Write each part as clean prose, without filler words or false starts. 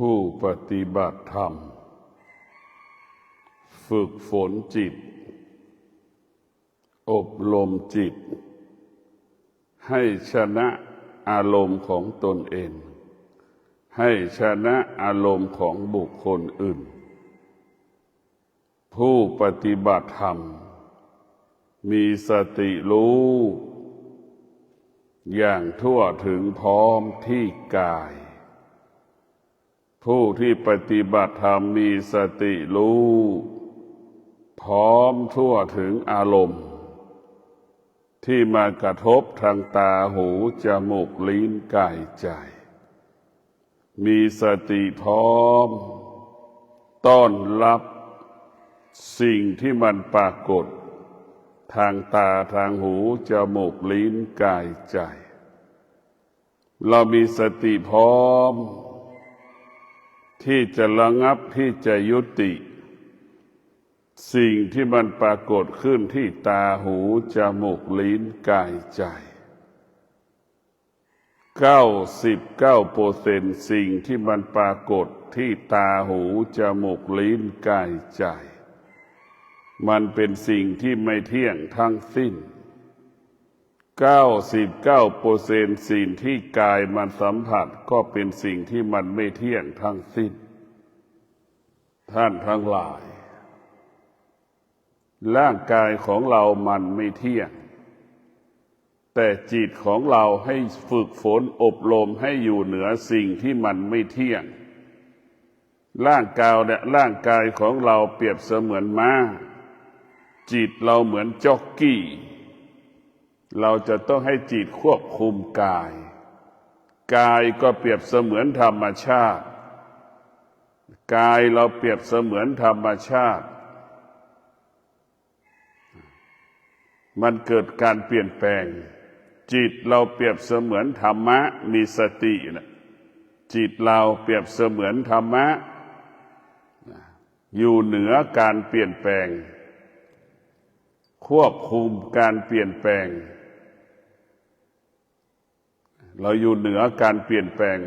ผู้ปฏิบัติธรรมฝึกฝนจิตอบรมจิตให้ชนะอารมณ์ของตนเองให้ชนะอารมณ์ของบุคคลอื่นผู้ปฏิบัติธรรมมีสติรู้อย่างทั่วถึงพร้อมที่กายผู้ที่ปฏิบัติธรรมมีสติรู้พร้อมทั่วถึงอารมณ์ที่มากระทบทางตาหูจมูกลิ้นกายใจมีสติพร้อมต้อนรับสิ่งที่มันปรากฏทางตาทางหูจมูกลิ้นกายใจเรามีสติพร้อมที่จะระงับที่จะยุติสิ่งที่มันปรากฏขึ้นที่ตาหูจมูกลิ้นกายใจ99%สิ่งที่มันปรากฏที่ตาหูจมูกลิ้นกายใจมันเป็นสิ่งที่ไม่เที่ยงทั้งสิ้น99%สิ่งที่กายมันสัมผัสก็เป็นสิ่งที่มันไม่เที่ยงทั้งสิ้นท่านทั้งหลายร่างกายของเรามันไม่เที่ยงแต่จิตของเราให้ฝึกฝนอบรมให้อยู่เหนือสิ่งที่มันไม่เที่ยงร่างกายของเราเปรียบเสมือนม้าจิตเราเหมือนจ็อกกี้เราจะต้องให้จิตควบคุมกายก็เปรียบเสมือนธรรมชาติกายเราเปรียบเสมือนธรรมชาติมันเกิดการเปลี่ยนแปลงจิตเราเปรียบเสมือนธรรมะมีสตินะจิตเราเปรียบเสมือนธรรมะอยู่เหนือการเปลี่ยนแปลงควบคุมการเปลี่ยนแปลงเราอยู่เหนือการเปลี่ยนแปลง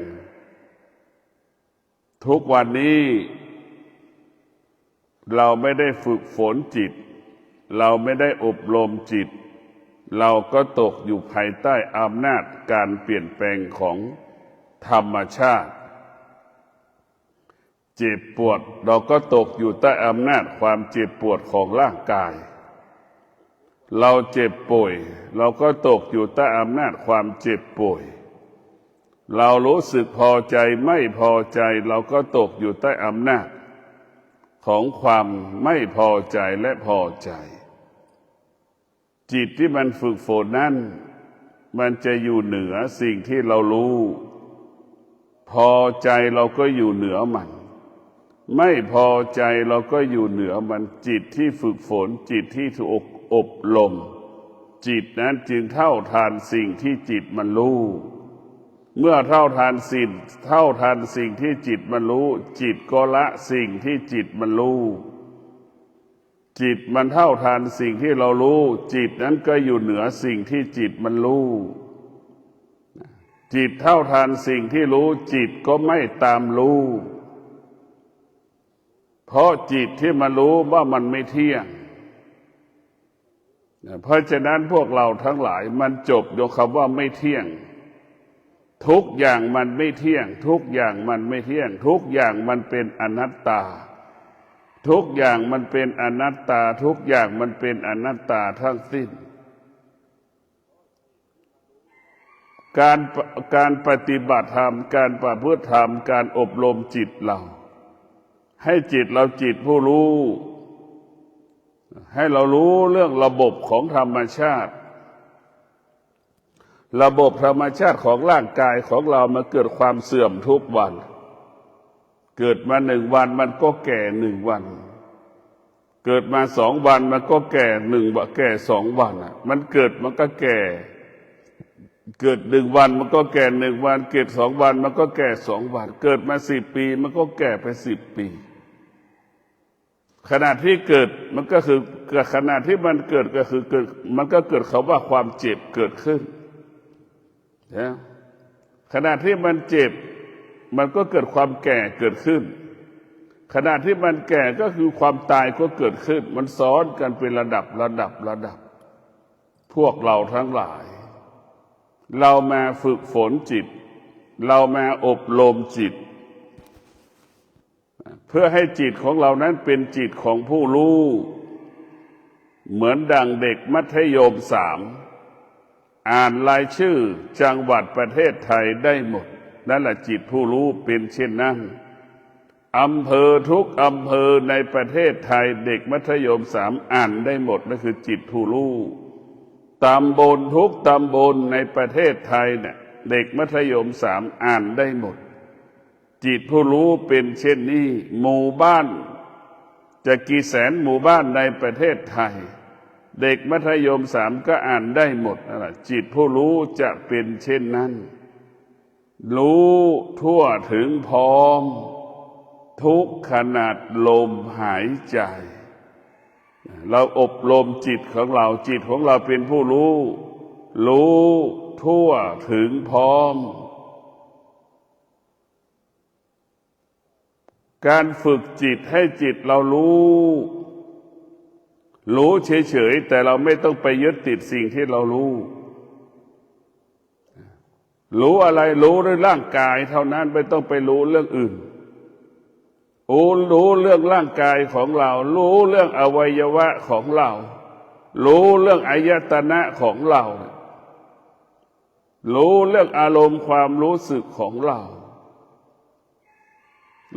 ทุกวันนี้เราไม่ได้ฝึกฝนจิตเราไม่ได้อบรมจิตเราก็ตกอยู่ภายใต้อำนาจการเปลี่ยนแปลงของธรรมชาติเจ็บปวดเราก็ตกอยู่ใต้อำนาจความเจ็บปวดของร่างกายเราเจ็บป่วยเราก็ตกอยู่ใต้อำนาจความเจ็บป่วยเรารู้สึกพอใจไม่พอใจเราก็ตกอยู่ใต้อำนาจของความไม่พอใจและพอใจจิตที่มันฝึกฝนนั้นมันจะอยู่เหนือสิ่งที่เรารู้พอใจเราก็อยู่เหนือมันไม่พอใจเราก็อยู่เหนือมันจิตที่ฝึกฝนจิตที่ถูกอบรมจิตนั้นจึงเท่าทานสิ่งที่จิตมันรู้เมื่อเท่าทานสิ่งที่จิตมันรู้จิตก็ละสิ่งที่จิตมันรู้จิตมันเท่าทานสิ่งที่เรารู้จิตนั้นก็อยู่เหนือสิ่งที่จิตมันรู้จิตเท่าทานสิ่งที่รู้จิตก็ไม่ตามรู้เพราะจิตที่มันรู้ว่ามันไม่เที่ยงเพราะฉะนั้นพวกเราทั้งหลายมันจบด้วยคำว่าไม่เที่ยงทุกอย่างมันไม่เที่ยงทุกอย่างมันไม่เที่ยงทุกอย่างมันเป็นอนัตตาทุกอย่างมันเป็นอนัตตาทุกอย่างมันเป็นอนัตตาทั้งสิ้นการปฏิบัติธรรมการประพฤติธรรมการอบรมจิตเราให้จิตเราจิตผู้รู้ให้เรารู้เรื่องระบบของธรรมชาติระบบธรรมชาติของร่างกายของเรามันเกิดความเสื่อมทุกวันเกิดมา1 วันมันก็แก่1 วันเกิดมา2 วันมันก็แก่2 วันมันเกิดมันก็แก่เกิด1 วันมันก็แก่1 วันเกิด2 วันมันก็แก่2 วันเกิดมา10 ปีมันก็แก่ไป10 ปีขณะที่เกิดมันก็คือขณะที่มันเกิดก็คือเกิดมันก็เกิดคำว่าความเจ็บเกิดขึ้นขณะที่มันเจ็บ มันก็เกิดความแก่เกิดขึ้นขณะที่มันแก่ก็คือความตายก็เกิดขึ้นมันซ้อนกันเป็นระดับพวกเราทั้งหลายเรามาฝึกฝนจิตเรามาอบรมจิตเพื่อให้จิตของเรานั้นเป็นจิตของผู้รู้เหมือนดังเด็กมัธยม3อ่านรายชื่อจังหวัดประเทศไทยได้หมดนั่นแหละจิตผู้รู้เป็นเช่นนั้นอำเภอทุกอำเภอในประเทศไทยเด็กมัธยม3อ่านได้หมดนั่นคือจิตผู้รู้ตำบลทุกตำบลในประเทศไทยเนี่ยเด็กมัธยม3อ่านได้หมดจิตผู้รู้เป็นเช่นนี้หมู่บ้านจะกี่แสนหมู่บ้านในประเทศไทยเด็กมัธยม3ก็อ่านได้หมดนะจิตผู้รู้จะเป็นเช่นนั้นรู้ทั่วถึงพร้อมทุกขนาดลมหายใจเราอบรมจิตของเราจิตของเราเป็นผู้รู้รู้ทั่วถึงพร้อมการฝึกจิตให้จิตเรารู้เฉยๆแต่เราไม่ต้องไปยึดติดสิ่งที่เรารู้อะไรรู้เรื่องร่างกายเท่านั้นไม่ต้องไปรู้เรื่องอื่นรู้เรื่องร่างกายของเรารู้เรื่องอวัยวะของเรารู้เรื่องอายตนะของเรารู้เรื่องอารมณ์ความรู้สึกของเรา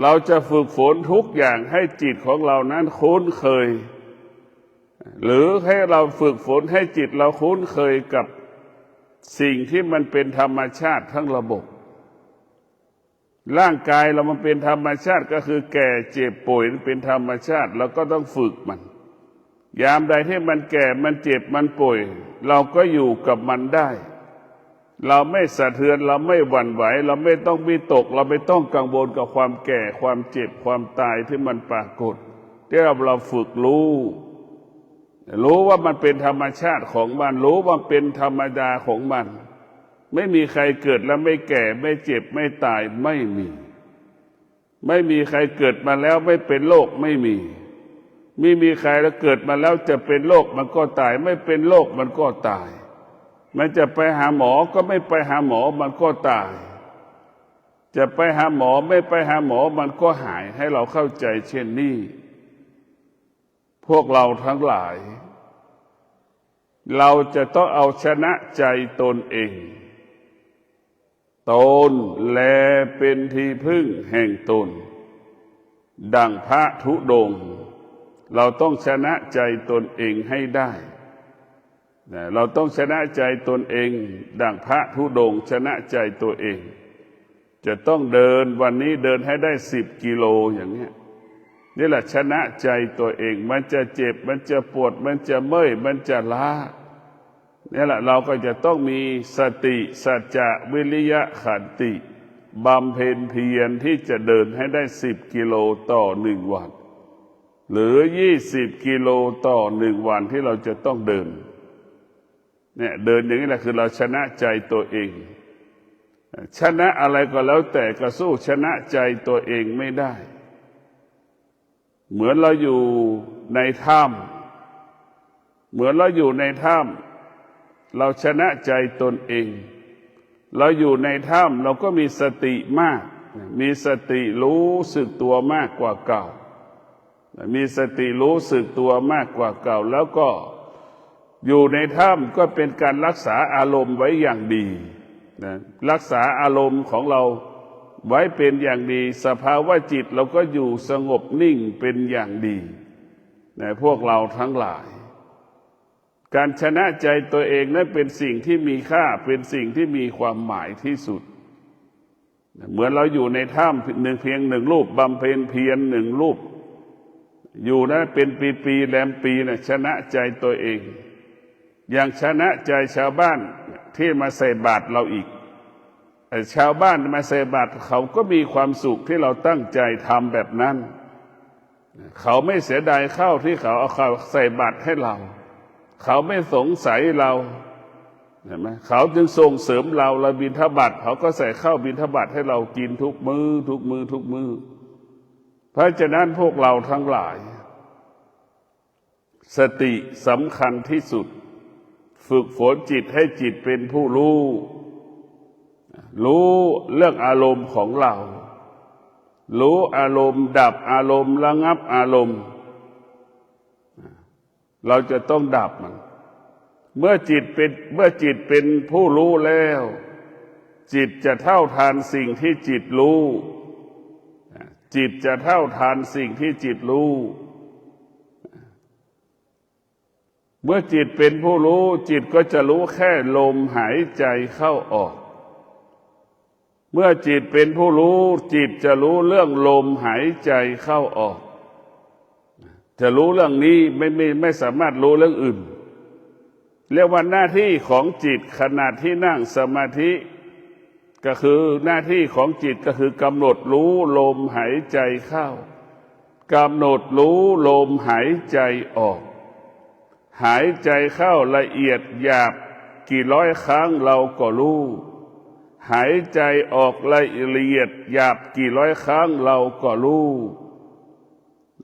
เราจะฝึกฝนทุกอย่างให้จิตของเรานั้นคุ้นเคยหรือให้เราฝึกฝนให้จิตเราคุ้นเคยกับสิ่งที่มันเป็นธรรมชาติทั้งระบบร่างกายเรามันเป็นธรรมชาติก็คือแก่เจ็บป่วยเป็นธรรมชาติเราก็ต้องฝึกมันยามใดที่มันแก่มันเจ็บมันป่วยเราก็อยู่กับมันได้เราไม่สะเทือนเราไม่หวั่นไหวเราไม่ต้องวิตกเราไม่ต้องกังวลกับความแก่ความเจ็บความตายที่มันปรากฏที่เราฝึกรู้ว่ามันเป็นธรรมชาติของมันรู้ว่าเป็นธรรมดาของมันไม่มีใครเกิดแล้วไม่แก่ไม่เจ็บไม่ตายไม่มีใครเกิดมาแล้วไม่เป็นโรคไม่มีใครแล้วเกิดมาแล้วจะเป็นโรคมันก็ตายไม่เป็นโรคมันก็ตายมันจะไปหาหมอก็ไม่ไปหาหมอมันก็ตายจะไปหาหมอไม่ไปหาหมอมันก็หายให้เราเข้าใจเช่นนี้พวกเราทั้งหลายเราจะต้องเอาชนะใจตนเองตนแลเป็นที่พึ่งแห่งตนดังพระธุดงค์เราต้องชนะใจตนเองให้ได้เราต้องชนะใจตนเองดังพระธุดงค์ชนะใจตัวเองจะต้องเดินวันนี้เดินให้ได้10 กิโลอย่างนี้นี่แหละชนะใจตัวเองมันจะเจ็บมันจะปวดมันจะเมื่อยมันจะล้านี่แหละเราก็จะต้องมีสติสัจจะวิริยะขันติบำเพ็ญเพียรที่จะเดินให้ได้10 กิโลต่อ1 วันหรือ20 กิโลต่อ1 วันที่เราจะต้องเดินเนี่ยเดินอย่างนี้แหละคือเราชนะใจตัวเองชนะอะไรก็แล้วแต่ก็สู้ชนะใจตัวเองไม่ได้เหมือนเราอยู่ในถ้ำเราชนะใจตนเองเราอยู่ในถ้ำเราก็มีสติมากมีสติรู้สึกตัวมากกว่าเก่ามีสติรู้สึกตัวมากกว่าเก่าแล้วก็อยู่ในถ้ำก็เป็นการรักษาอารมณ์ไว้อย่างดีรักษาอารมณ์ของเราไว้เป็นอย่างดีสภาวะจิตเราก็อยู่สงบนิ่งเป็นอย่างดีพวกเราทั้งหลายการชนะใจตัวเองนั้นเป็นสิ่งที่มีค่าเป็นสิ่งที่มีความหมายที่สุดเหมือนเราอยู่ในถ้ำเพียง1 รูปบำเพ็ญเพียร1 รูปอยู่นั้นเป็นปีๆแรมปีนะชนะใจตัวเองอย่างชนะใจชาวบ้านที่มาใส่บาตรเราอีกชาวบ้านมาใส่บาตรเขาก็มีความสุขที่เราตั้งใจทำแบบนั้นเขาไม่เสียดายข้าวที่เขาเอาข้าวใส่บาตรให้เราเขาไม่สงสัยเรา เห็นไหมเขาจึงส่งเสริมเราบิณฑบาตเขาก็ใส่ข้าวบิณฑบาตให้เรากินทุกมือ้อทุกมือ้อทุกมือ้อเพราะฉะนั้นพวกเราทั้งหลายสติสำคัญที่สุดฝึกฝนจิตให้จิตเป็นผู้รู้เรื่องอารมณ์ของเรารู้อารมณ์ดับอารมณ์ระงับอารมณ์เราจะต้องดับมันเมื่อจิตเป็นผู้รู้แล้วจิตจะเท่าทานสิ่งที่จิตรู้จิตจะเท่าทานสิ่งที่จิตรู้เมื่อจิตเป็นผู้รู้จิตก็จะรู้แค่ลมหายใจเข้าออกเมื่อจิตเป็นผู้รู้จิตจะรู้เรื่องลมหายใจเข้าออกจะรู้เรื่องนี้ไม่สามารถรู้เรื่องอื่นเรียกว่าหน้าที่ของจิตขณะที่นั่งสมาธิก็คือหน้าที่ของจิตก็คือกำหนดรู้ลมหายใจเข้ากำหนดรู้ลมหายใจออกหายใจเข้าละเอียดหยาบกี่ร้อยครั้งเราก็รู้หายใจออกละเอียดหยาบกี่ร้อยครั้งเราก็รู้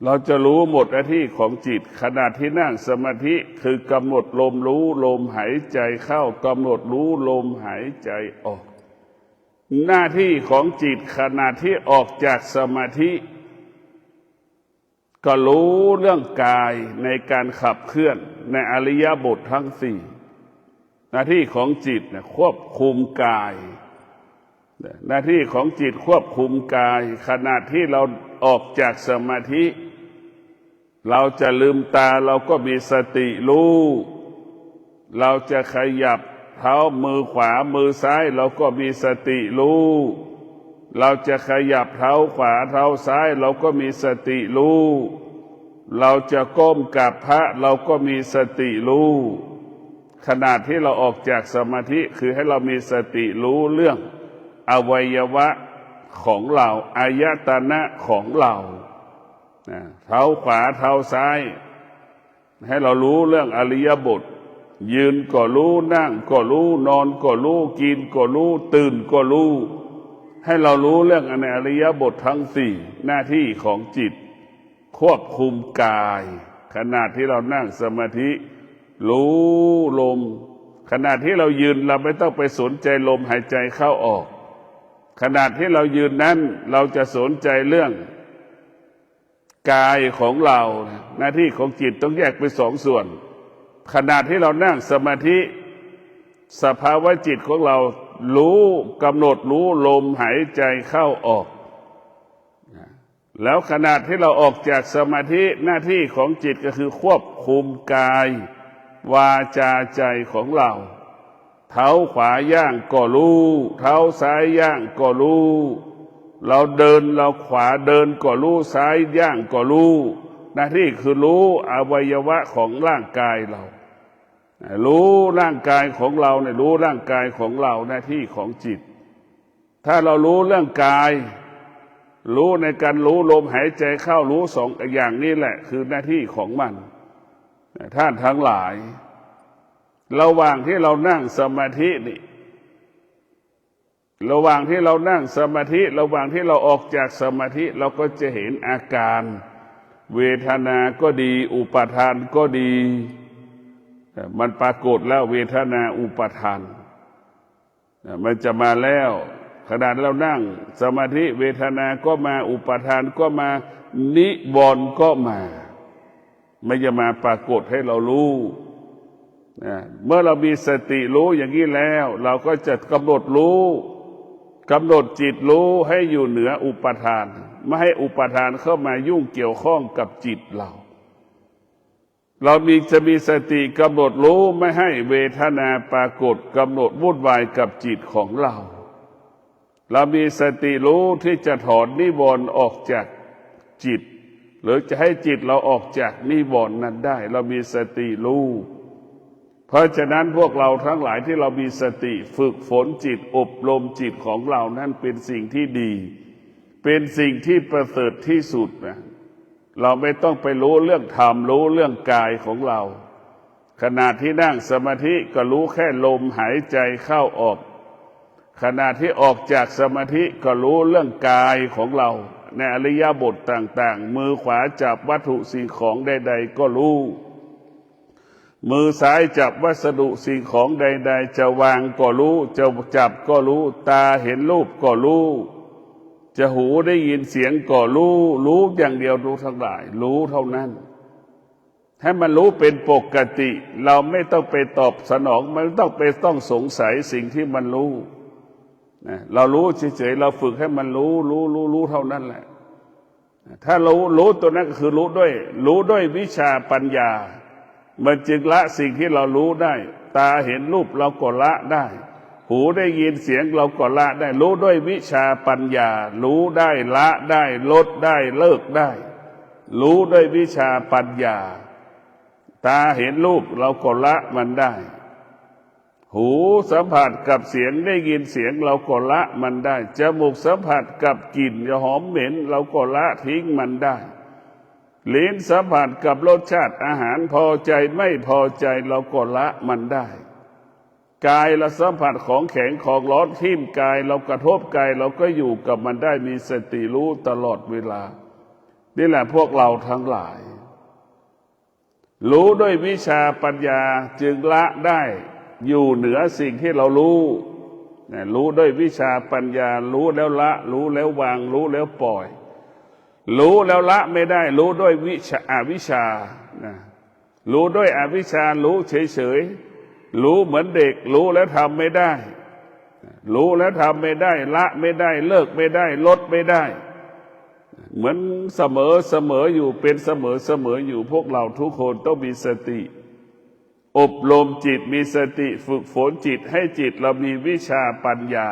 เราจะรู้หมดหน้าที่ของจิตขณะที่นั่งสมาธิคือกำหนดลมรู้ลมหายใจเข้ากำหนดรู้ลมหายใจออกหน้าที่ของจิตขณะที่ออกจากสมาธิก็รู้เรื่องกายในการขับเคลื่อนในอริยบททั้งสี่หน้าที่ของจิตควบคุมกายหน้าที่ของจิตควบคุมกายขณะที่เราออกจากสมาธิเราจะลืมตาเราก็มีสติรู้เราจะขยับเท้ามือขวามือซ้ายเราก็มีสติรู้เราจะขยับเท้าขวาเท้าซ้ายเราก็มีสติรู้เราจะก้มกับพระเราก็มีสติรู้ขณะที่เราออกจากสมาธิคือให้เรามีสติรู้เรื่องอวัยวะของเราอายตนะของเราเท้าขวาเท้าซ้ายให้เรารู้เรื่องอริยบทยืนก็รู้นั่งก็รู้นอนก็รู้กินก็รู้ตื่นก็รู้ให้เรารู้เรื่องอริยบททั้งสี่หน้าที่ของจิตควบคุมกายขณะที่เรานั่งสมาธิรู้ลมขณะที่เรายืนเราไม่ต้องไปสนใจลมหายใจเข้าออกขณะที่เรายืนนั้นเราจะสนใจเรื่องกายของเราหน้าที่ของจิตต้องแยกเป็นสองส่วนขณะที่เรานั่งสมาธิสภาวะจิตของเรารู้กำหนดรู้ลมหายใจเข้าออกแล้วขณะที่เราออกจากสมาธิหน้าที่ของจิตก็คือควบคุมกายวาจาใจของเราเท้าขวาย่างก็รู้เท้าซ้ายย่างก็รู้เราเดินเราขวาเดินก็รู้ซ้ายย่างก็รู้หน้าที่คือรู้อวัยวะของร่างกายเรารู้ร่างกายของเราเนี่ยรู้ร่างกายของเราหน้าที่ของจิตถ้าเรารู้เรื่องกายรู้ในการรู้ลมหายใจเข้ารู้สองอย่างนี้แหละคือหน้าที่ของมันท่านทั้งหลายระหว่างที่เรานั่งสมาธินี่ระหว่างที่เรานั่งสมาธิระหว่างที่เราออกจากสมาธิเราก็จะเห็นอาการเวทนาก็ดีอุปาทานก็ดีมันปรากฏแล้วเวทนาอุปาทานมันจะมาแล้วขณะเรานั่งสมาธิเวทนาก็มาอุปาทานก็มานิวรณ์ก็มาไม่จะมาปรากฏให้เรารู้เมื่อเรามีสติรู้อย่างนี้แล้วเราก็จะกำหนดรู้กำหนดจิตรู้ให้อยู่เหนืออุปาทานไม่ให้อุปาทานเข้ามายุ่งเกี่ยวข้องกับจิตเราจะมีสติกำหนดรู้ไม่ให้เวทนาปรากฏกำหนดวุ่นวายกับจิตของเรามีสติรู้ที่จะถอนนิวรณ์ออกจากจิตหรือจะให้จิตเราออกจากนิวรณ์นั้นได้เรามีสติรู้เพราะฉะนั้นพวกเราทั้งหลายที่เรามีสติฝึกฝนจิตอบรมจิตของเรานั้นเป็นสิ่งที่ดีเป็นสิ่งที่ประเสริฐที่สุดนะเราไม่ต้องไปรู้เรื่องธรรมรู้เรื่องกายของเรา ขณะที่นั่งสมาธิก็รู้แค่ลมหายใจเข้าออกขณะที่ออกจากสมาธิก็รู้เรื่องกายของเราในอริยบทต่างๆมือขวาจับวัตถุสิ่งของใดๆก็รู้มือซ้ายจับวัสดุสิ่งของใดๆจะวางก็รู้จะจับก็รู้ตาเห็นรูปก็รู้จะหูได้ยินเสียงก็รู้อย่างเดียวรู้ทั้งหลายรู้เท่านั้นให้มันรู้เป็นปกติเราไม่ต้องไปตอบสนองไม่ต้องสงสัยสิ่งที่มันรู้เรารู้เฉยๆเราฝึกให้มันรู้เท่านั้นแหละถ้ารู้ตัวนั้นก็คือรู้ด้วยวิชาปัญญามันจึงละสิ่งที่เรารู้ได้ตาเห็นรูปเราก็ละได้หูได้ยินเสียงเราก็ละได้รู้ด้วยวิชาปัญญารู้ได้ละได้ลดได้เลิกได้รู้ด้วยวิชาปัญญาตาเห็นรูปเราก็ละมันได้หูสัมผัสกับเสียงได้ยินเสียงเราก็ละมันได้จมูกสัมผัสกับกลิ่นหอมเหม็นเราก็ละทิ้งมันได้ลิ้นสัมผัสกับรสชาติอาหารพอใจไม่พอใจเราก็ละมันได้กายเราสัมผัสของแข็งของร้อนทิ่มกายเรากระทบกายเราก็อยู่กับมันได้มีสติรู้ตลอดเวลานี่แหละพวกเราทั้งหลายรู้ด้วยวิชาปัญญาจึงละได้อยู่เหนือสิ่งที่เรารู้ด้วยวิชาปัญญารู้แล้วละรู้แล้ววางรู้แล้วปล่อยรู้แล้วละไม่ได้รู้ด้วยอวิชชารู้ด้วยอวิชชารู้เฉยๆรู้เหมือนเด็กรู้แล้วทำไม่ได้รู้แล้วทำไม่ได้ละไม่ได้เลิกไม่ได้ลดไม่ได้เหมือนเสมออยู่เป็นเสมออยู่พวกเราทุกคนต้องมีสติอบรมจิตมีสติฝึกฝนจิตให้จิตเรามีวิชาปัญญา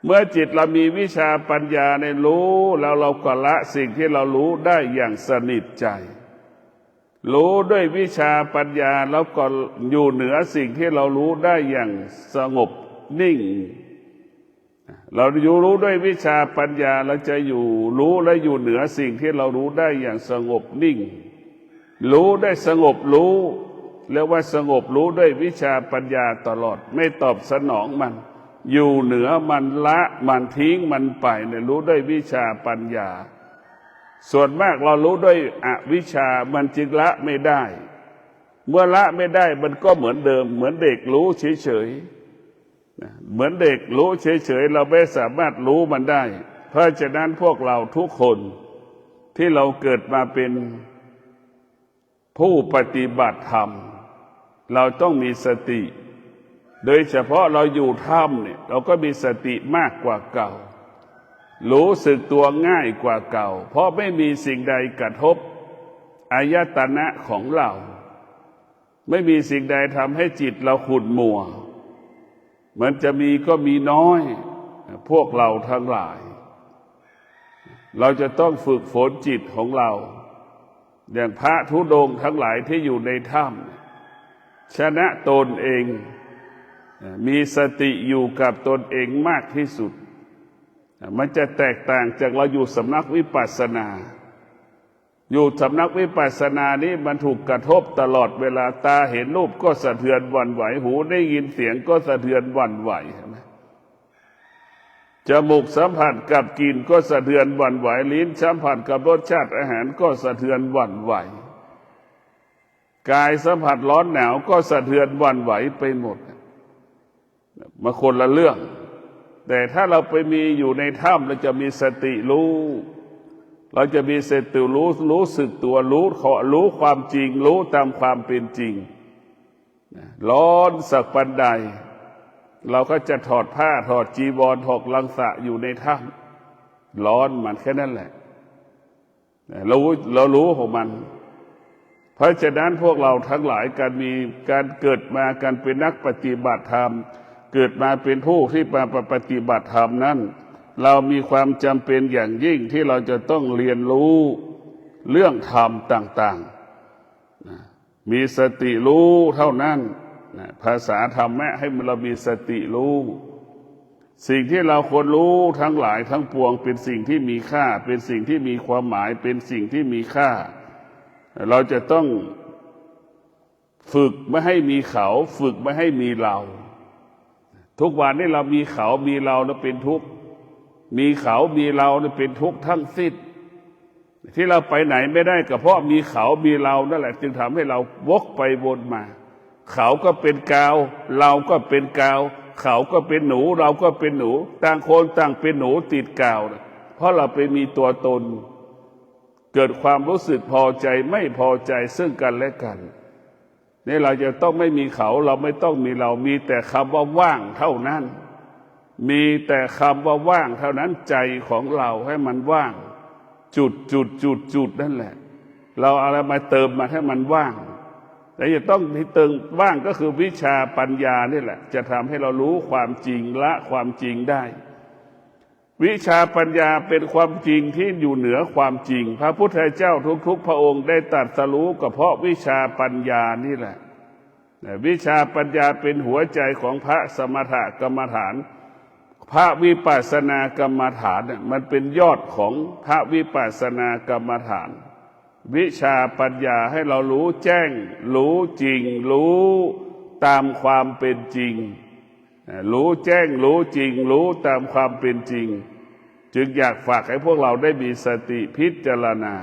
เมื่อจิตเรามีวิชาปัญญาในรู้แล้วเราก็ละสิ่งที่เรารู้ได้อย่างสนิทใจรู้ด้วยวิชาปัญญาแล้วก็อยู่เหนือสิ่งที่เรารู้ได้อย่างสงบนิ่งเรารู้ด้วยวิชาปัญญาเราจะอยู่รู้และอยู่เหนือสิ่งที่เรารู้ได้อย่างสงบนิ่งรู้ได้สงบรู้เรียกว่าสงบรู้ด้วยวิชาปัญญาตลอดไม่ตอบสนองมันอยู่เหนือมันละมันทิ้งมันไปเนี่ยรู้ด้วยวิชาปัญญาส่วนมากเรารู้ด้วยอวิชชามันจึงละไม่ได้เมื่อละไม่ได้มันก็เหมือนเดิมเหมือนเด็กรู้เฉยๆเหมือนเด็กรู้เฉยๆเราไม่สามารถรู้มันได้เพราะฉะนั้นพวกเราทุกคนที่เราเกิดมาเป็นผู้ปฏิบัติธรรมเราต้องมีสติโดยเฉพาะเราอยู่ถ้ำเนี่ยเราก็มีสติมากกว่าเก่ารู้สึกตัวง่ายกว่าเก่าเพราะไม่มีสิ่งใดกระทบอายตนะของเราไม่มีสิ่งใดทำให้จิตเราขุ่นมัวมันจะมีก็มีน้อยพวกเราทั้งหลายเราจะต้องฝึกฝนจิตของเราอย่างพระธุดงค์ทั้งหลายที่อยู่ในถ้ำชนะตนเองมีสติอยู่กับตนเองมากที่สุดมันจะแตกต่างจากเราอยู่สำนักวิปัสสนาอยู่สำนักวิปัสสนานี้มันถูกกระทบตลอดเวลาตาเห็นรูปก็สะเทือนหวั่นไหวหูได้ยินเสียงก็สะเทือนหวั่นไหวใช่ไหมจมูกสัมผัสกับกลิ่นก็สะเทือนหวั่นไหวลิ้นสัมผัสกับรสชาติอาหารก็สะเทือนหวั่นไหวกายสัมผัสร้อนหนาวก็สะเทือนหวั่นไหวไปหมดมาคนละเรื่องแต่ถ้าเราไปมีอยู่ในถ้ำเราจะมีสติรู้เราจะมีสติรู้สึกตัวรู้ความจริงรู้ตามความเป็นจริงร้อนสักปันใดเราก็จะถอดผ้าถอดจีวรถอดลังสะอยู่ในถ้ำร้อนมันแค่นั้นแหละเรารู้ของมันเพราะฉะนั้นพวกเราทั้งหลายการเกิดมาการเป็นนักปฏิบัติธรรมเกิดมาเป็นผู้ที่มาปฏิบัติธรรมนั้นเรามีความจำเป็นอย่างยิ่งที่เราจะต้องเรียนรู้เรื่องธรรมต่างๆมีสติรู้เท่านั้นภาษาธรรมะให้เรามีสติรู้สิ่งที่เราควรรู้ทั้งหลายทั้งปวงเป็นสิ่งที่มีค่าเป็นสิ่งที่มีความหมายเป็นสิ่งที่มีค่าเราจะต้อง ฝึกไม่ให้มีเขาฝึกไม่ให้มีเราทุกวันนี้เรามีเขามีเราแล้วเป็นทุกข์มีเขามีเราเนี่ยเป็นทุกข์ทั้งสิ้นที่เราไปไหนไม่ได้ก็เพราะมีเขามีเรานั่นแหละจึงทำให้เราวกไปวนมาเขาก็เป็นกาวเราก็เป็นกาวเขาก็เป็นหนูเราก็เป็นหนูต่างคนต่างเป็นหนูติดกาวนะเพราะเราไปมีตัวตนเกิดความรู้สึกพอใจไม่พอใจซึ่งกันและกันนี่เราจะต้องไม่มีเขาเราไม่ต้องมีเรามีแต่คำว่าว่างเท่านั้นมีแต่คำว่าว่างเท่านั้นใจของเราให้มันว่างจุดนั่นแหละเราอะไรมาเติมมาให้มันว่างแต่จะต้องที่เติมว่างก็คือวิชาปัญญานี่แหละจะทำให้เรารู้ความจริงละความจริงได้วิชาปัญญาเป็นความจริงที่อยู่เหนือความจริงพระพุทธเจ้าทุกๆพระองค์ได้ตรัสรู้ก็เพราะวิชาปัญญานี่แหละวิชาปัญญาเป็นหัวใจของพระสมถกรรมฐานพระวิปัสสนากรรมฐานเนี่ยมันเป็นยอดของพระวิปัสสนากรรมฐานวิชาปัญญาให้เรารู้แจ้งรู้จริงรู้ตามความเป็นจริงรู้แจ้งรู้จริงรู้ตามความเป็นจริงจึงอยากฝากให้พวกเราได้มีสติพิจารณา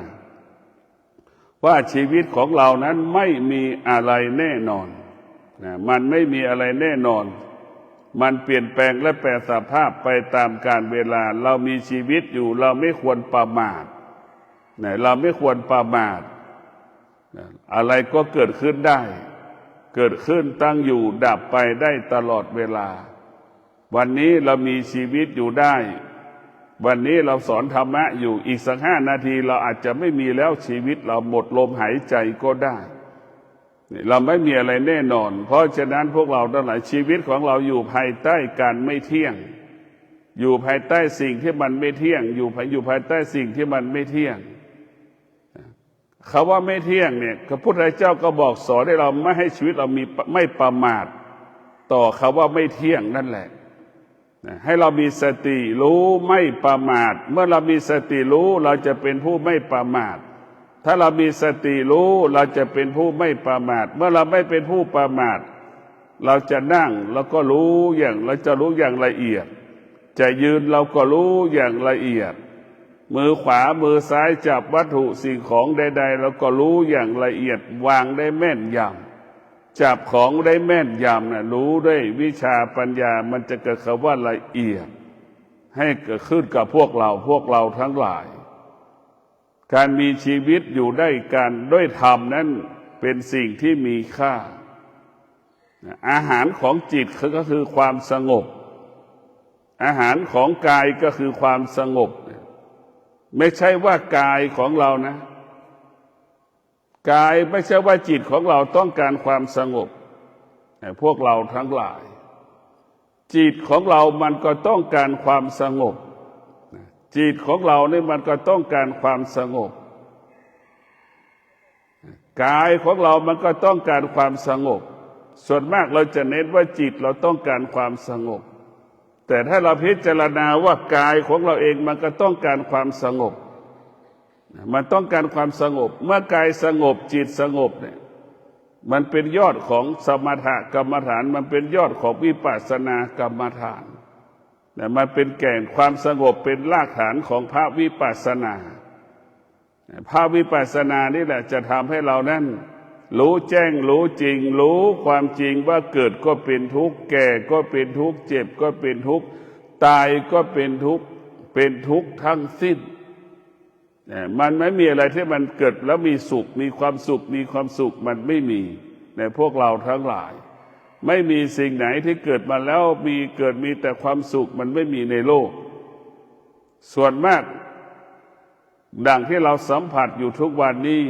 ว่าชีวิตของเรานั้นไม่มีอะไรแน่นอนมันไม่มีอะไรแน่นอนมันเปลี่ยนแปลงและแปรสภาพไปตามกาลเวลาเรามีชีวิตอยู่เราไม่ควรประมาทเราไม่ควรประมาทอะไรก็เกิดขึ้นได้เกิดขึ้นตั้งอยู่ดับไปได้ตลอดเวลาวันนี้เรามีชีวิตอยู่ได้วันนี้เราสอนธรรมะอยู่อีกสัก5 นาทีเราอาจจะไม่มีแล้วชีวิตเราหมดลมหายใจก็ได้เราไม่มีอะไรแน่นอนเพราะฉะนั้นพวกเราทั้งหลายชีวิตของเราอยู่ภายใต้การไม่เที่ยงอยู่ภายใต้สิ่งที่มันไม่เที่ยงอยู่ภายใต้สิ่งที่มันไม่เที่ยงคำว่าไม่เที่ยงเนี่ยพระพุทธเจ้าก็บอกสอนให้เราไม่ให้ชีวิตเรามีไม่ประมาทต่อคำว่าไม่เที่ยงนั่นแหละให้เรามีสติรู้ไม่ประมาทเมื่อเรามีสติรู้เราจะเป็นผู้ไม่ประมาทถ้าเรามีสติรู้เราจะเป็นผู้ไม่ประมาทเมื่อเราไม่เป็นผู้ประมาทเราจะนั่งแล้วก็รู้เราจะรู้อย่างละเอียดจะยืนเราก็รู้อย่างละเอียดมือขวามือซ้ายจับวัตถุสิ่งของใดๆเราก็รู้อย่างละเอียดวางได้แม่นยำจับของได้แม่นยำนะรู้ด้วยวิชาปัญญามันจะเกิดคำว่าละเอียดให้เกิดขึ้นกับพวกเราทั้งหลายการมีชีวิตอยู่ได้การด้วยธรรมนั้นเป็นสิ่งที่มีค่าอาหารของจิตก็คือความสงบอาหารของกายก็คือความสงบไม่ใช่ว่ากายของเรานะกายไม่ใช่ว่าจิตของเราต้องการความสงบพวกเราทั้งหลายจิตของเรามันก็ต้องการความสงบจิตของเราเนี่ยมันก็ต้องการความสงบกายของเรามันก็ต้องการความสงบส่วนมากเราจะเน้นว่าจิตเราต้องการความสงบแต่ถ้าเราพิจารณาว่ากายของเราเองมันก็ต้องการความสงบมันต้องการความสงบเมื่อกายสงบจิตสงบเนี่ยมันเป็นยอดของสมถกรรมฐานมันเป็นยอดของวิปัสสนากรรมฐานมันเป็นแก่นความสงบเป็นรากฐานของพระวิปัสสนาพระวิปัสสนานี่แหละจะทำให้เรานั้นรู้แจ้งรู้จริงรู้ความจริงว่าเกิดก็เป็นทุกข์แก่ก็เป็นทุกข์เจ็บก็เป็นทุกข์ตายก็เป็นทุกข์ทั้งสิ้นมันไม่มีอะไรที่มันเกิดแล้วมีสุขมีความสุขมันไม่มีในพวกเราทั้งหลายไม่มีสิ่งไหนที่เกิดมาแล้วมีแต่ความสุขมันไม่มีในโลกส่วนมากดังที่เราสัมผัสอยู่ทุกวันนี้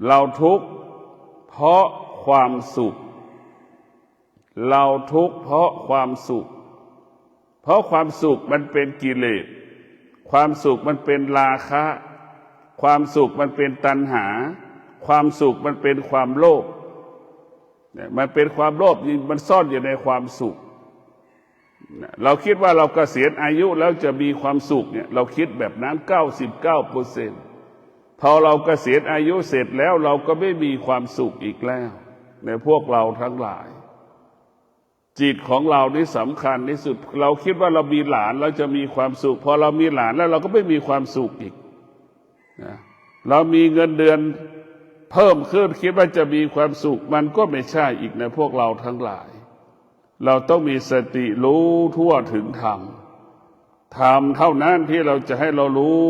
เราทุกข์เพราะความสุขเราทุกข์เพราะความสุขเพราะความสุขมันเป็นกิเลสความสุขมันเป็นราคะความสุขมันเป็นตัณหาความสุขมันเป็นความโลภมันเป็นความโลภมันซ่อนอยู่ในความสุขเราคิดว่าเราเกษียณอายุแล้วจะมีความสุขเนี่ยเราคิดแบบนั้น 99% พอเราเกษียณอายุเสร็จแล้วเราก็ไม่มีความสุขอีกแล้วในพวกเราทั้งหลายจิตของเรานี่สำคัญที่สุดเราคิดว่าเรามีหลานเราจะมีความสุขพอเรามีหลานแล้วเราก็ไม่มีความสุขอีกนะเรามีเงินเดือนเพิ่มขึ้นคิดว่าจะมีความสุขมันก็ไม่ใช่อีกนะพวกเราทั้งหลายเราต้องมีสติรู้ทั่วถึงธรรมเท่านั้นที่เราจะให้เรารู้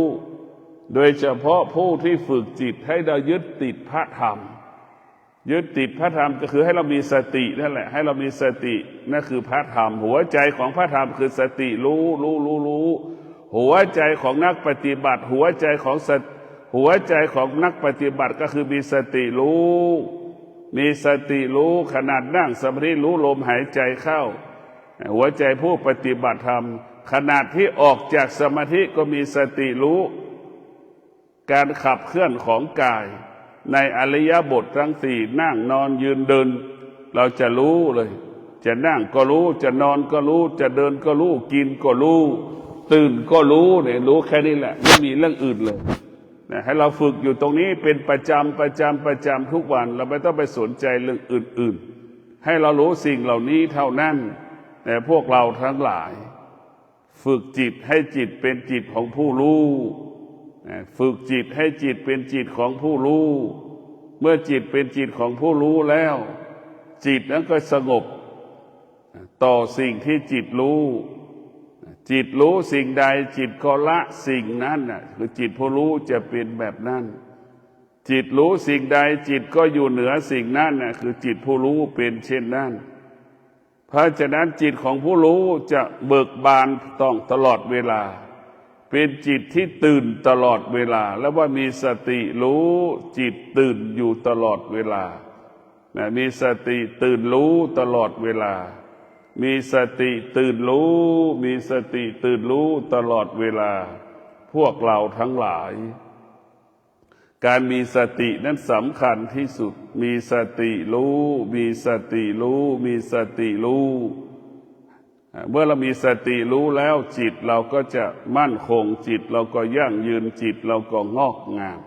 โดยเฉพาะผู้ที่ฝึกจิตให้เรายึดติดพระธรรมยึดติดพระธรรมก็คือให้เรามีสตินั่นแหละให้เรามีสตินั่นคือพระธรรมหัวใจของพระธรรมคือสติรู้หัวใจของนักปฏิบัติหัวใจของนักปฏิบัติก็คือมีสติรู้มีสติรู้ขนาดนั่งสมาธิรู้ลมหายใจเข้าหัวใจผู้ปฏิบัติธรรมขนาดที่ออกจากสมาธิก็มีสติรู้การขับเคลื่อนของกายในอริยบททั้งสี่นั่งนอนยืนเดินเราจะรู้เลยจะนั่งก็รู้จะนอนก็รู้จะเดินก็รู้กินก็รู้ตื่นก็รู้เนี่ยรู้แค่นี้แหละไม่มีเรื่องอื่นเลยนะให้เราฝึกอยู่ตรงนี้เป็นประจำทุกวันเราไม่ต้องไปสนใจเรื่องอื่นๆให้เรารู้สิ่งเหล่านี้เท่านั้นแต่พวกเราทั้งหลายฝึกจิตให้จิตเป็นจิตของผู้รู้ฝึกจิตให้จิตเป็นจิตของผู้รู้เมื่อจิตเป็นจิตของผู้รู้แล้วจิตนั้นก็สงบต่อสิ่งที่จิตรู้จิตรู้สิ่งใดจิตก็ละสิ่งนั้นคือจิตผู้รู้จะเป็นแบบนั้นจิตรู้สิ่งใดจิตก็อยู่เหนือสิ่งนั้นคือจิตผู้รู้เป็นเช่นนั้นเพราะฉะนั้นจิตของผู้รู้จะเบิกบานต้องตลอดเวลาเป็นจิตที่ตื่นตลอดเวลาแล้วว่ามีสติรู้จิตตื่นอยู่ตลอดเวลามีสติตื่นรู้ตลอดเวลามีสติตื่นรู้มีสติตื่นรู้ตลอดเวลาพวกเราทั้งหลายการมีสตินั้นสำคัญที่สุดมีสติรู้มีสติรู้มีสติรู้เมื่อเรามีสติรู้แล้วจิตเราก็จะมั่นคงจิตเราก็ยั่งยืนจิตเราก็งอกงาม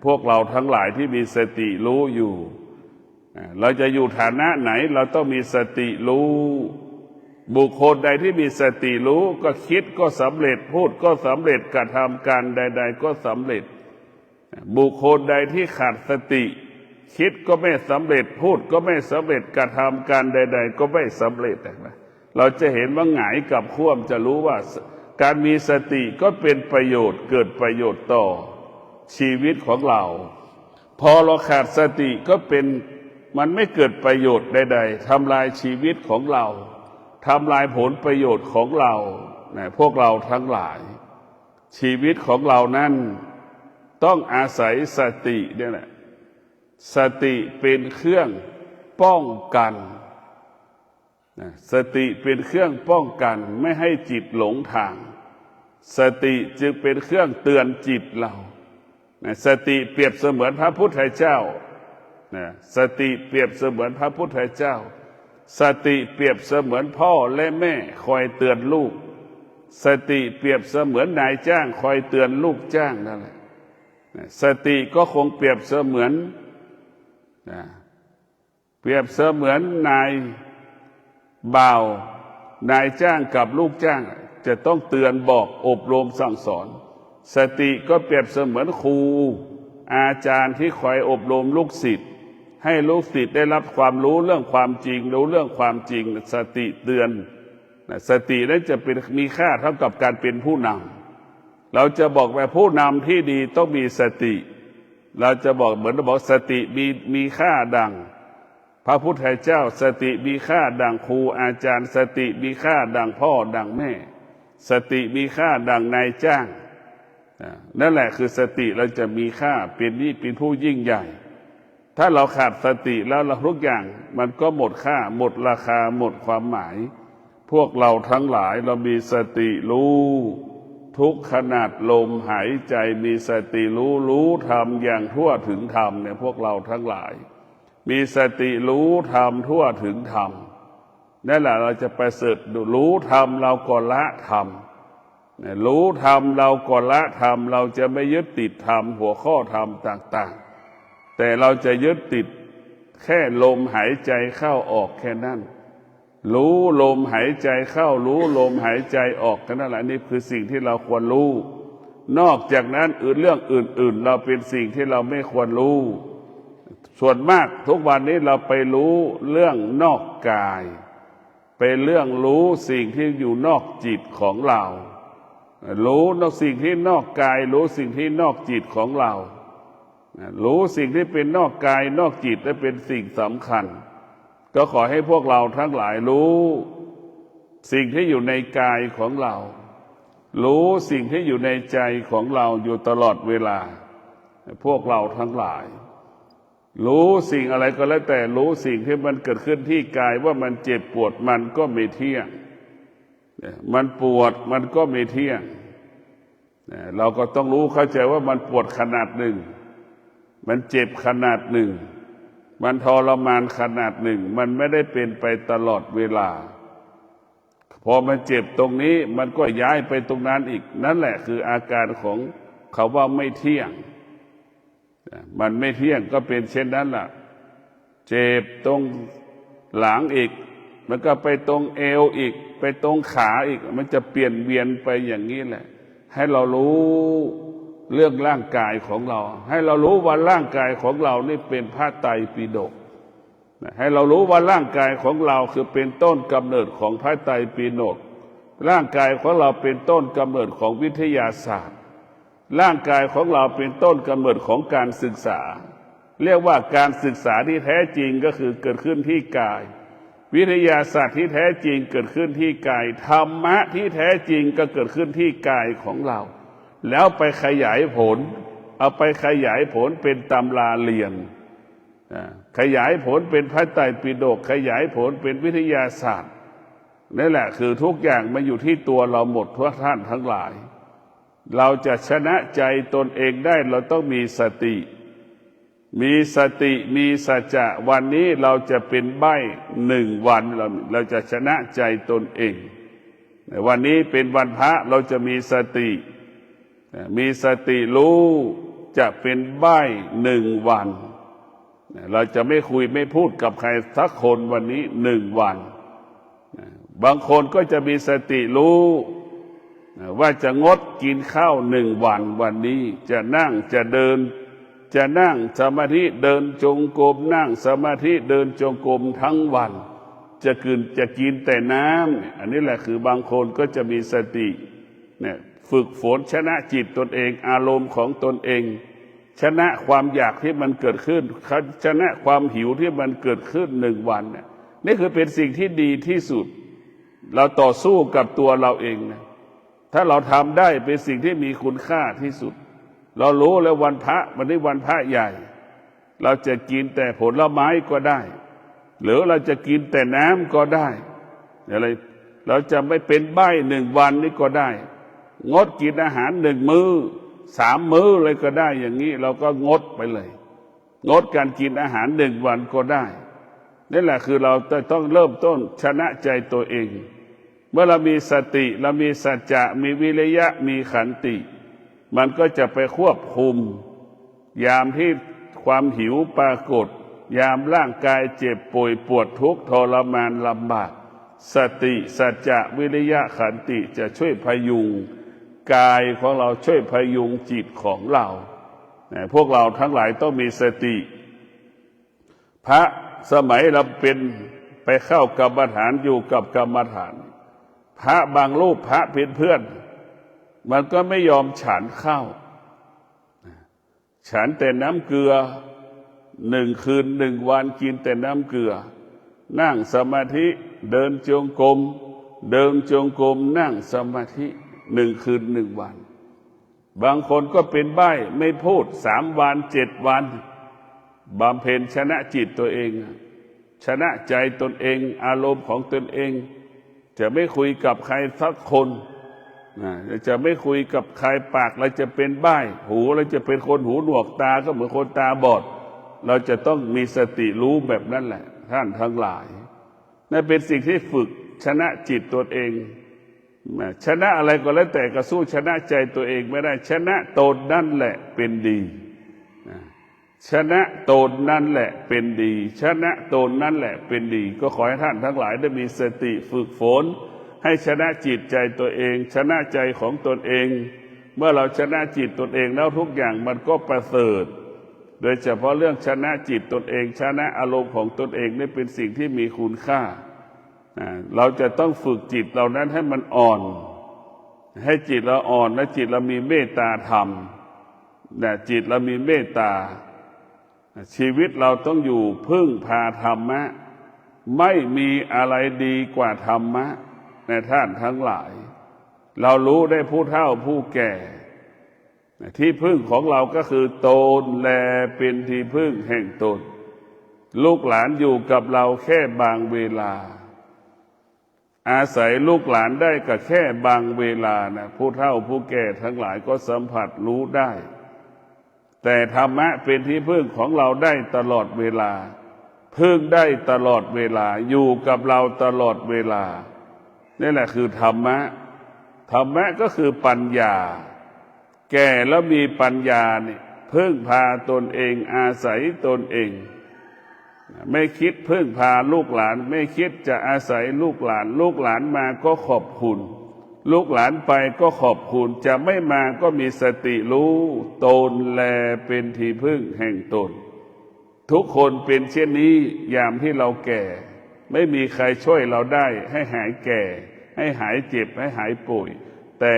พวกเราทั้งหลายที่มีสติรู้อยู่เราจะอยู่ฐานะไหนเราต้องมีสติรู้บุคคลใดที่มีสติรู้ก็คิดก็สำเร็จพูดก็สำเร็จกระทำการใดๆก็สำเร็จบุคคลใดที่ขาดสติคิดก็ไม่สำเร็จพูดก็ไม่สำเร็จกระทำการใดๆก็ไม่สำเร็จเราจะเห็นว่าหงายกับคว่ำจะรู้ว่าการมีสติก็เป็นประโยชน์เกิดประโยชน์ต่อชีวิตของเราพอเราขาดสติก็เป็นมันไม่เกิดประโยชน์ใดๆทำลายชีวิตของเราทำลายผลประโยชน์ของเราพวกเราทั้งหลายชีวิตของเรานั้นต้องอาศัยสติเนี่ยแหละสติเป็นเครื่องป้องกันสติเป็นเครื่องป้องกันไม่ให้จิตหลงทางสติจึงเป็นเครื่องเตือนจิตเราสติเปรียบเสมือนพระพุทธเจ้าสติเปรียบเสมือนพระพุทธเจ้าสติเปรียบเสมือนพ่อและแม่คอยเตือนลูกสติเปรียบเสมือนนายจ้างคอยเตือนลูกจ้างนั่นแหละสติก็คงเปรียบเสมือนนายบ่าวนายจ้างกับลูกจ้างจะต้องเตือนบอกอบรมสั่งสอนสติก็เปรียบเสมือนครูอาจารย์ที่คอยอบรมลูกศิษย์ให้ลูกศิษย์ได้รับความรู้เรื่องความจริงรู้เรื่องความจริงสติเตือนสตินั้นจะเป็นมีค่าเท่ากับการเป็นผู้นำเราจะบอกว่าผู้นำที่ดีต้องมีสติเราจะบอกเหมือนเราบอกสติมีค่าดังพระพุทธเจ้าสติมีค่าดังครูอาจารย์สติมีค่าดังพ่อดังแม่สติมีค่าดังนายจ้างนั่นแหละคือสติเราจะมีค่าเป็นผู้ยิ่งใหญ่ถ้าเราขาดสติแล้วทุกอย่างมันก็หมดค่าหมดราคาหมดความหมายพวกเราทั้งหลายเรามีสติรู้ทุกขนาดลมหายใจมีสติรู้ธรรมอย่างทั่วถึงธรรมเนี่ยพวกเราทั้งหลายมีสติรู้ธรรมทั่วถึงธรรมนั่นแหละเราจะประเสริฐรู้ธรรมเราก็ละธรรม รู้ธรรมเราก็ละธรรมเราจะไม่ยึดติดธรรมหัวข้อธรรมต่างๆแต่เราจะยึดติดแค่ลมหายใจเข้าออกแค่นั้นรู้ลมหายใจเข้ารู้ลมหายใจออกแค่นั้นแหละนี่คือสิ่งที่เราควรรู้นอกจากนั้นเรื่องอื่นๆเราเป็นสิ่งที่เราไม่ควรรู้ส่วนมากทุกวันนี้เราไปรู้เรื่องนอกกายเป็นเรื่องรู้สิ่งที่อยู่นอกจิตของเรารู้นอกสิ่งที่นอกกายรู้สิ่งที่นอกจิตของเรารู้สิ่งที่เป็นนอกกายนอกจิตและเป็นสิ่งสำคัญก็ขอให้พวกเราทั้งหลายรู้สิ่งที่อยู่ในกายของเรารู้สิ่งที่อยู่ในใจของเราอยู่ตลอดเวลาพวกเราทั้งหลายรู้สิ่งอะไรก็แล้วแต่รู้สิ่งที่มันเกิดขึ้นที่กายว่ามันเจ็บปวดมันก็ไม่เที่ยงมันปวดมันก็ไม่เที่ยงเราก็ต้องรู้เข้าใจว่ามันปวดขนาดหนึ่งมันเจ็บขนาดหนึ่งมันทรมานขนาดหนึ่งมันไม่ได้เป็นไปตลอดเวลาพอมันเจ็บตรงนี้มันก็ย้ายไปตรงนั้นอีกนั่นแหละคืออาการของเขาว่าไม่เที่ยงมันไม่เที่ยงก็เป็นเช่นนั้นล่ะเจ็บตรงหลังอีกมันก็ไปตรงเอวอีกไปตรงขาอีกมันจะเปลี่ยนเวียนไปอย่างนี้แหละให้เรารู้เรื่องร่างกายของเราให้เรารู้ว่าร่างกายของเรานี่เป็นพระไตรปิฎกให้เรารู้ว่าร่างกายของเราคือเป็นต้นกำเนิดของพระไตรปิฎกร่างกายของเราเป็นต้นกำเนิดของวิทยาศาสตร์ร่างกายของเราเป็นต้นกำเนิดของการศึกษาเรียกว่าการศึกษาที่แท้จริงก็คือเกิดขึ้นที่กายวิทยาศาสตร์ที่แท้จริงเกิดขึ้นที่กายธรรมะที่แท้จริงก็เกิดขึ้นที่กายของเราแล้วไปขยายผลเอาไปขยายผลเป็นตำราเรียนขยายผลเป็นพระไตรปิฎกขยายผลเป็นวิทยาศาสตร์นั่นแหละคือทุกอย่างมาอยู่ที่ตัวเราหมดทุกท่านทั้งหลายเราจะชนะใจตนเองได้เราต้องมีสติมีสัจจะวันนี้เราจะเป็นใบ้1 วันเราจะชนะใจตนเองวันนี้เป็นวันพระเราจะมีสติรู้จะเป็นใบ้1 วันเราจะไม่คุยไม่พูดกับใครสักคนวันนี้1 วันบางคนก็จะมีสติรู้ว่าจะงดกินข้าว1 วันวันนี้จะนั่งจะเดินจะนั่งสมาธิเดินจงกรมนั่งสมาธิเดินจงกรมทั้งวันจะกินแต่น้ำอันนี้แหละคือบางคนก็จะมีสติเนี่ยฝึกฝนชนะจิตตนเองอารมณ์ของตนเองชนะความอยากที่มันเกิดขึ้นชนะความหิวที่มันเกิดขึ้น1 วันเนี่ยนี่คือเป็นสิ่งที่ดีที่สุดเราต่อสู้กับตัวเราเองนะถ้าเราทำได้เป็นสิ่งที่มีคุณค่าที่สุดเรารู้แล้ววันพระวันนี้วันพระใหญ่เราจะกินแต่ผลไม้ก็ได้หรือเราจะกินแต่น้ำก็ได้อะไรเราจะไม่เป็นใบ้1 วันนี้ก็ได้งดกินอาหาร1 มื้อ3 มื้อเลยก็ได้อย่างนี้เราก็งดไปเลยงดการกินอาหาร1 วันก็ได้นี่แหละคือเราต้องเริ่มต้นชนะใจตัวเองเมื่อเรามีสติเรามีสัจจะมีวิริยะมีขันติมันก็จะไปควบคุมยามที่ความหิวปรากฏยามร่างกายเจ็บป่วยปวดทุกข์ทรมานลำบากสติสัจจะวิริยะขันติจะช่วยพยุงกายของเราช่วยพยุงจิตของเราพวกเราทั้งหลายต้องมีสติพระสมัยเราเป็นไปเข้ากรรมฐานอยู่กับกรรมฐานพระบางรูปพระเพื่อนมันก็ไม่ยอมฉันข้าวฉันแต่น้ำเกลือ1 คืน 1 วันกินแต่น้ำเกลือนั่งสมาธิเดินจงกรมนั่งสมาธิ1 คืน 1 วันบางคนก็เป็นใบ้ไม่พูด3 วัน 7 วันบำเพ็ญชนะจิตตัวเองชนะใจตนเองอารมณ์ของตนเองจะไม่คุยกับใครสักคนจะไม่คุยกับใครปากเราจะเป็นใบ้หูเราจะเป็นคนหูหนวกตาก็เหมือนคนตาบอดเราจะต้องมีสติรู้แบบนั้นแหละท่านทั้งหลายนั่นเป็นสิ่งที่ฝึกชนะจิตตัวเอง ชนะอะไรก็แล้วแต่ก็สู้ชนะใจตัวเองไม่ได้ชนะตนนั่นแหละเป็นดีชนะตนนั่นแหละเป็นดีชนะตนนั่นแหละเป็นดีก็ขอให้ท่านทั้งหลายได้มีสติฝึกฝนให้ชนะจิตใจตัวเองชนะใจของตนเองเมื่อเราชนะจิตตนเองแล้วทุกอย่างมันก็ประเสริฐโดยเฉพาะเรื่องชนะจิตตนเองชนะอารมณ์ของตนเองนี่เป็นสิ่งที่มีคุณค่าเราจะต้องฝึกจิตเรานั้นให้มันอ่อนให้จิตเราอ่อนและจิตเรามีเมตตาธรรมจิตเรามีเมตตาชีวิตเราต้องอยู่พึ่งพาธรรมะไม่มีอะไรดีกว่าธรรมะในท่านทั้งหลายเรารู้ได้ผู้เฒ่าผู้แก่ที่พึ่งของเราก็คือตนแลเป็นที่พึ่งแห่งตนลูกหลานอยู่กับเราแค่บางเวลาอาศัยลูกหลานได้ก็แค่บางเวลานะผู้เฒ่าผู้แก่ทั้งหลายก็สัมผัสรู้ได้แต่ธรรมะเป็นที่พึ่งของเราได้ตลอดเวลาพึ่งได้ตลอดเวลาอยู่กับเราตลอดเวลานี่แหละคือธรรมะธรรมะก็คือปัญญาแก่แล้วมีปัญญาเนี่ยพึ่งพาตนเองอาศัยตนเองไม่คิดพึ่งพาลูกหลานไม่คิดจะอาศัยลูกหลานลูกหลานมาก็ขอบคุณลูกหลานไปก็ขอบคุณจะไม่มาก็มีสติรู้ตนแลเป็นที่พึ่งแห่งตนทุกคนเป็นเช่นนี้ยามที่เราแก่ไม่มีใครช่วยเราได้ให้หายแก่ให้หายเจ็บให้หายป่วยแต่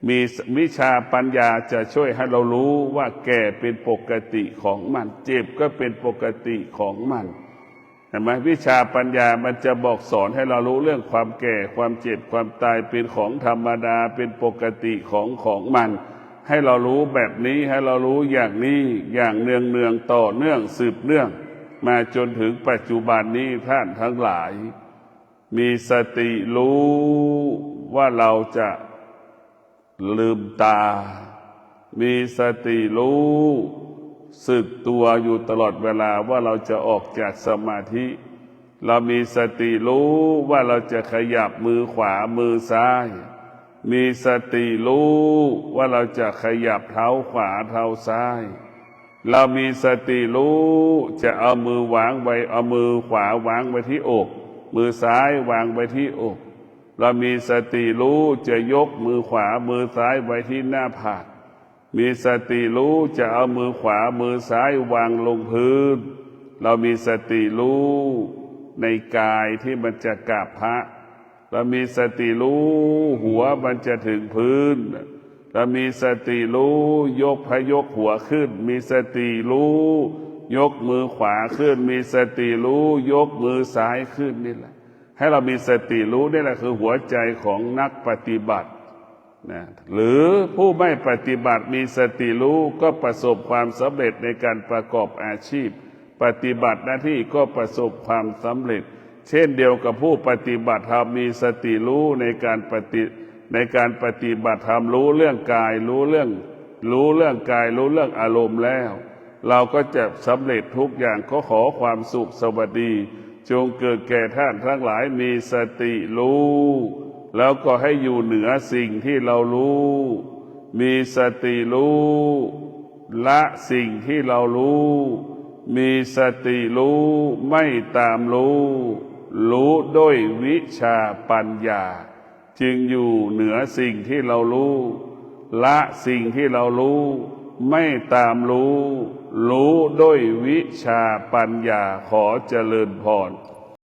มีวิชาปัญญาจะช่วยให้เรารู้ว่าแก่เป็นปกติของมันเจ็บก็เป็นปกติของมันเห็นไหมวิชาปัญญามันจะบอกสอนให้เรารู้เรื่องความแก่ความเจ็บความตายเป็นของธรรมดาเป็นปกติของมันให้เรารู้แบบนี้ให้เรารู้อย่างนี้อย่างเนืองต่อเนื่องสืบเนื่องมาจนถึงปัจจุบันนี้ท่านทั้งหลายมีสติรู้ว่าเราจะลืมตามีสติรู้สึกตัวอยู่ตลอดเวลาว่าเราจะออกจากสมาธิเรามีสติรู้ว่าเราจะขยับมือขวามือซ้ายมีสติรู้ว่าเราจะขยับเท้าขวาเท้าซ้ายเรามีสติรู้จะเอามือวางไว้เอามือขวาวางไว้ที่อกมือซ้ายวางไว้ที่อกเรามีสติรู้จะยกมือขวามือซ้ายไว้ที่หน้าผากมีสติรู้จะเอามือขวามือซ้ายวางลงพื้นเรามีสติรู้ในกายที่มันจะกราบพระเรามีสติรู้หัวมันจะถึงพื้นเรามีสติรู้ยกหัวขึ้นมีสติรู้ยกมือขวาขึ้นมีสติรู้ยกมือซ้ายขึ้นนี่แหละให้เรามีสติรู้นี่แหละคือหัวใจของนักปฏิบัตินะหรือผู้ไม่ปฏิบัติมีสติรู้ก็ประสบความสำเร็จในการประกอบอาชีพปฏิบัติหน้าที่ก็ประสบความสำเร็จเช่นเดียวกับผู้ปฏิบัติธรรมมีสติรู้ในการปฏิบัติธรรมรู้เรื่องกายรู้เรื่องกายรู้เรื่องอารมณ์แล้วเราก็จะสำเร็จทุกอย่างขอความสุขสวัสดีจงเกิดแก่ท่านทั้งหลายมีสติรู้แล้วก็ให้อยู่เหนือสิ่งที่เรารู้มีสติรู้ละสิ่งที่เรารู้มีสติรู้ไม่ตามรู้ด้วยวิชาปัญญาจึงอยู่เหนือสิ่งที่เรารู้ละสิ่งที่เรารู้ไม่ตามรู้ด้วยวิชาปัญญาขอเจริญพร